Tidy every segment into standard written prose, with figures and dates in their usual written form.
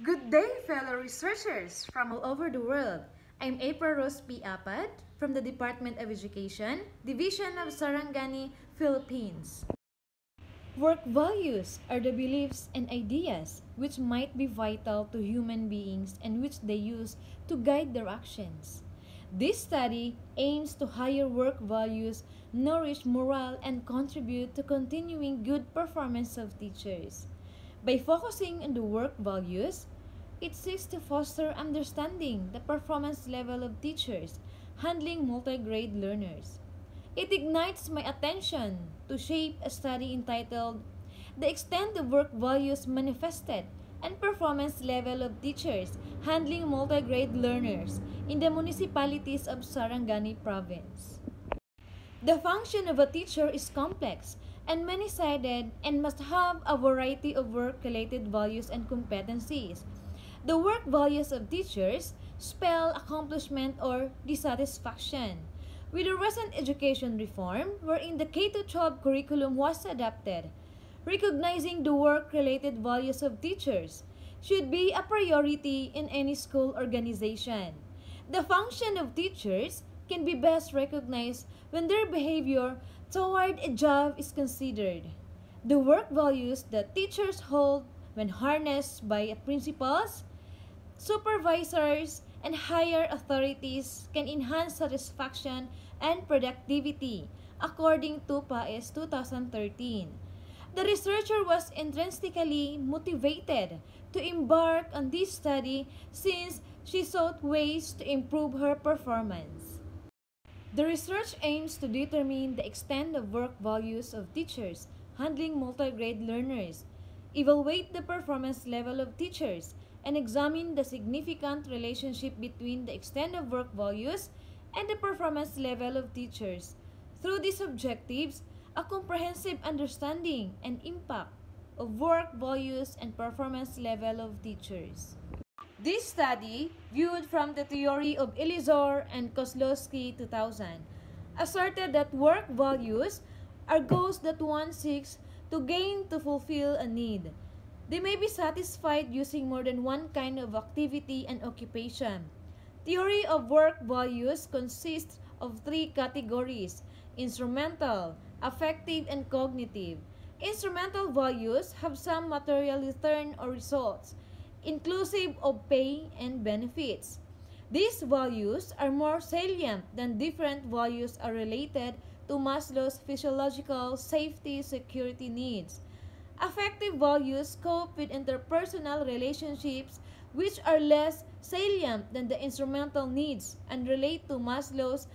Good day, fellow researchers from all over the world. I'm April Rose P. Apad from the Department of Education, Division of Sarangani, Philippines. Work values are the beliefs and ideas which might be vital to human beings and which they use to guide their actions. This study aims to higher work values, nourish morale, and contribute to continuing good performance of teachers. By focusing on the work values, it seeks to foster understanding the performance level of teachers handling multi-grade learners. It ignites my attention to shape a study entitled The Extent of Work Values Manifested and Performance Level of Teachers Handling Multi-Grade Learners in the Municipalities of Sarangani Province. The function of a teacher is complex and many-sided and must have a variety of work-related values and competencies. The work values of teachers spell accomplishment or dissatisfaction. With the recent education reform, wherein the K-12 curriculum was adopted, recognizing the work-related values of teachers should be a priority in any school organization. The function of teachers can be best recognized when their behavior toward a job is considered. The work values that teachers hold when harnessed by principals, supervisors, and higher authorities can enhance satisfaction and productivity, according to PAES 2013. The researcher was intrinsically motivated to embark on this study since she sought ways to improve her performance. The research aims to determine the extent of work values of teachers handling multi-grade learners, evaluate the performance level of teachers, and examine the significant relationship between the extent of work values and the performance level of teachers. Through these objectives, a comprehensive understanding and impact of work values and performance level of teachers. This study, viewed from the theory of Elizor and Kozlowski 2000, asserted that work values are goals that one seeks to gain to fulfill a need. They may be satisfied using more than one kind of activity and occupation. Theory of work values consists of three categories: instrumental, affective, and cognitive. Instrumental values have some material return or results, inclusive of pay and benefits. These values are more salient than different values are related to Maslow's physiological safety security needs. Affective values cope with interpersonal relationships which are less salient than the instrumental needs and relate to Maslow's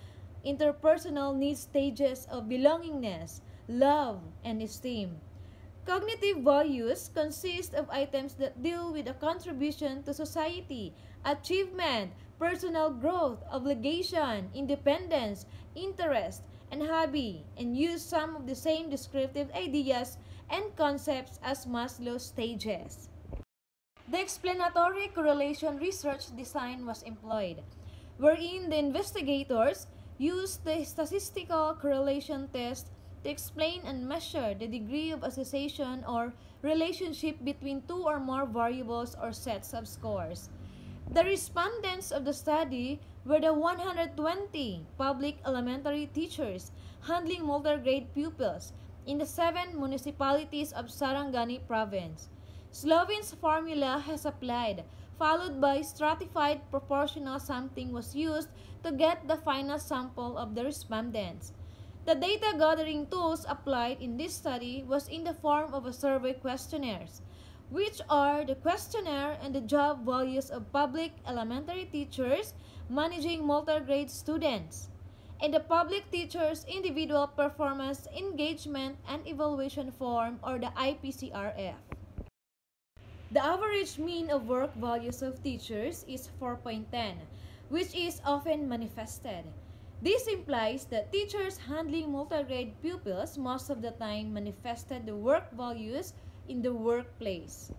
interpersonal needs stages of belongingness, love, and esteem. Cognitive values consist of items that deal with a contribution to society, achievement, personal growth, obligation, independence, interest, and hobby, and use some of the same descriptive ideas and concepts as Maslow's stages. The explanatory correlation research design was employed, wherein the investigators used the statistical correlation test to explain and measure the degree of association or relationship between two or more variables or sets of scores. The respondents of the study were the 120 public elementary teachers handling multi-grade pupils in the 7 municipalities of Sarangani Province. Slovin's formula has applied, followed by stratified proportional sampling was used to get the final sample of the respondents. The data gathering tools applied in this study was in the form of a survey questionnaires, which are the questionnaire and the job values of public elementary teachers managing multi-grade students, and the public teachers' individual performance, engagement, and evaluation form, or the IPCRF. The average mean of work values of teachers is 4.10, which is often manifested. This implies that teachers handling multi-grade pupils most of the time manifested the work values in the workplace.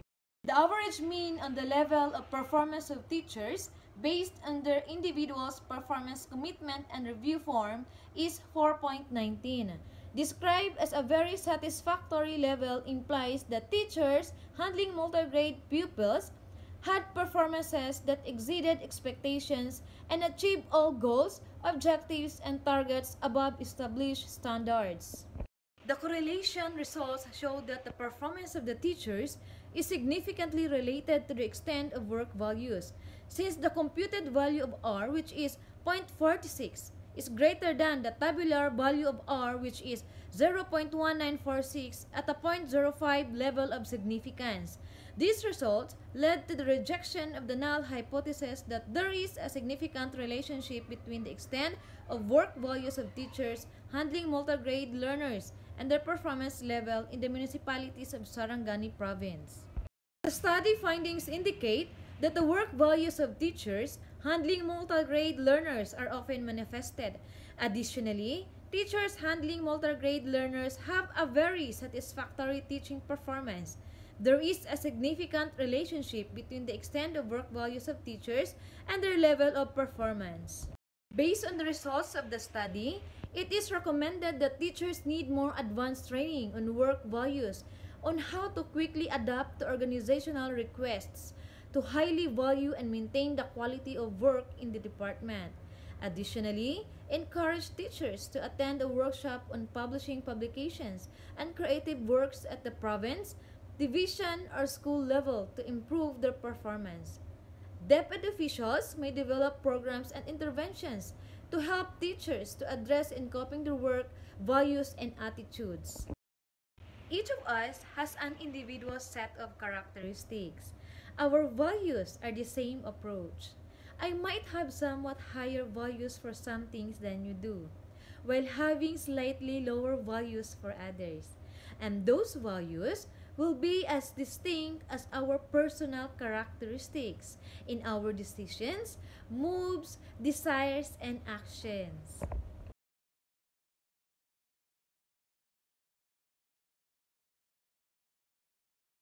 The average mean on the level of performance of teachers based on their individual's performance commitment and review form is 4.19. Described as a very satisfactory level implies that teachers handling multi-grade pupils had performances that exceeded expectations and achieved all goals, objectives, and targets above established standards. The correlation results show that the performance of the teachers is significantly related to the extent of work values, since the computed value of R, which is 0.46, is greater than the tabular value of R, which is 0.1946 at a 0.05 level of significance. These results led to the rejection of the null hypothesis that there is a significant relationship between the extent of work values of teachers handling multigrade learners and their performance level in the municipalities of Sarangani province. The study findings indicate that the work values of teachers handling multigrade learners are often manifested. Additionally, teachers handling multigrade learners have a very satisfactory teaching performance. There is a significant relationship between the extent of work values of teachers and their level of performance. Based on the results of the study, it is recommended that teachers need more advanced training on work values, on how to quickly adapt to organizational requests, to highly value and maintain the quality of work in the department. Additionally, encourage teachers to attend a workshop on publishing publications and creative works at the province, division, or school level to improve their performance. DepEd officials may develop programs and interventions to help teachers to address and coping their work, values, and attitudes. Each of us has an individual set of characteristics. Our values are the same approach. I might have somewhat higher values for some things than you do, while having slightly lower values for others. And those values will be as distinct as our personal characteristics in our decisions, moves, desires, and actions.